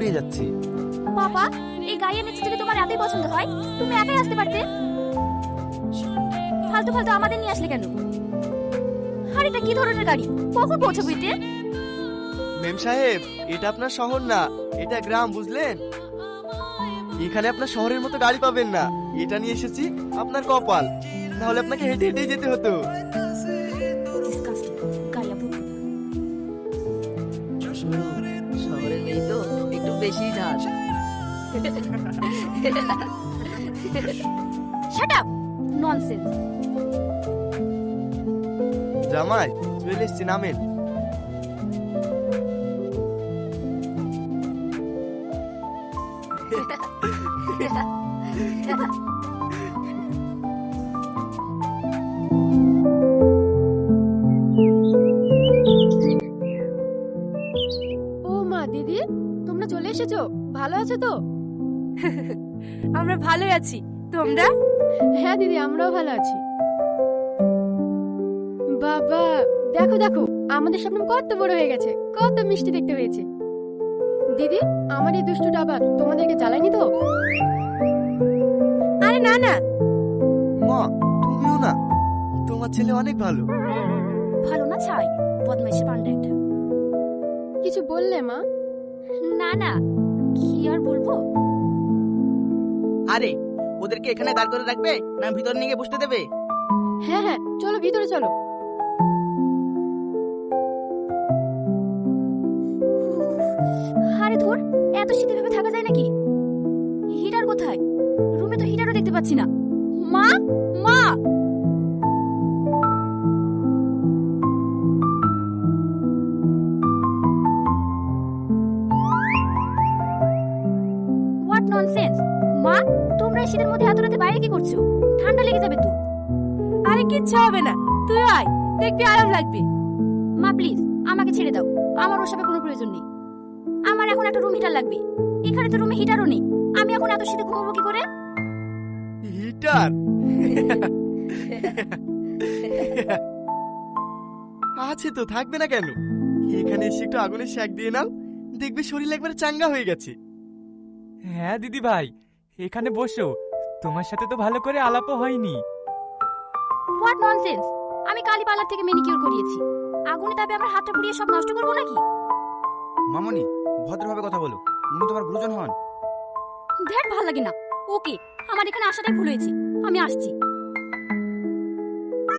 গুড়িয়ে যাচ্ছি। বাবা, এই গাড়ির নিচে যদি তোমার এতই পছন্দ হয় তুমি একাই আসতে পারতে। ফালতু ফালতু আমাদের নিয়ে আসলে কেন? আর এটা কি ধরনের গাড়ি? কখন পৌঁছাবো এতে? মেম সাহেব, এটা আপনার শহর না, এটা গ্রাম, বুঝলেন? এখানে আপনার শহরের মতো গাড়ি পাবেন না। এটা নিয়ে এসেছি আপনার কপাল, না হলে আপনাকে হেঁটে হেঁটেই যেতে হতো। Disgusting. গায়া বুক। শহরের মেয়ে তো একটু বেশি ঝাল। Shut up! Nonsense. জামাই, চলে এসছি, নামেন। ও মা, দিদি তোমরা চলে এসেছো? ভালো আছো তো? আমরা ভালোই আছি। তোমরা? হ্যাঁ দিদি, আমরাও ভালো আছি। বাবা, দেখো দেখো আমাদের স্বপ্ন কত বড় হয়ে গেছে, কত মিষ্টি দেখতে হয়েছে। দিদি, আমার এই দুষ্টুটা আবার তোমাদেরকে জ্বালায়নি তো? আরে না না, মা, তুমিও না, তোমার ছেলে অনেক ভালো। ভালো না ছাই, বদমাইশি পান্ডা একটা। কিছু বললে মা? না না, কি আর বলবো? আরে ওদেরকে এখানে দাঁড় করে রাখবে না ভিতর নিয়ে গিয়ে বসতে দেবে? হ্যাঁ হ্যাঁ, চলো ভিতরে চলো। আরে ধুর, এত শীতে ভেবে থাকা যায় নাকি? হিটার কোথায়? রুমে তো হিটারও দেখতে পাচ্ছি না। মা, মা! What nonsense! মা, তোমরা এই শীতের মধ্যে এত রাতে বাইরে কি করছো? ঠান্ডা লেগে যাবে তো। আরে কিচ্ছু হবে না, তুই আয়, দেখবি আরাম লাগবে। মা প্লিজ, আমাকে ছেড়ে দাও, আমার ওসবের কোনো প্রয়োজন নেই। আমার এখন একটা রুম হিটার লাগবে। এখানে তো রুমে হিটারও নেই, আমি এখন এত শীতে ঘুমাবো কি করে? হিটার? আছে তো, থাকবে না কেন? এখানে এসে একটু আগুনের শ্যাক দিয়ে নাও, দেখবে শরীর একবারে চাঙ্গা হয়ে গেছে। হ্যাঁ দিদি ভাই, এখানে বসো, তোমার সাথে তো ভালো করে আলাপও হয়নি। What nonsense! আমি কালী পার্লার থেকে ম্যানিকিউর করিয়েছি, আগুনে তাপে আমার হাতটা পুড়িয়ে সব নষ্ট করবো নাকি? মামনি, ভদ্রভাবে কথা বলো, উনি তোমার গুরুজন হন। দেখ, ভাল লাগে না। ওকে, আমার এখানে আসাটাই ভুল হয়েছে, আমি আসছি।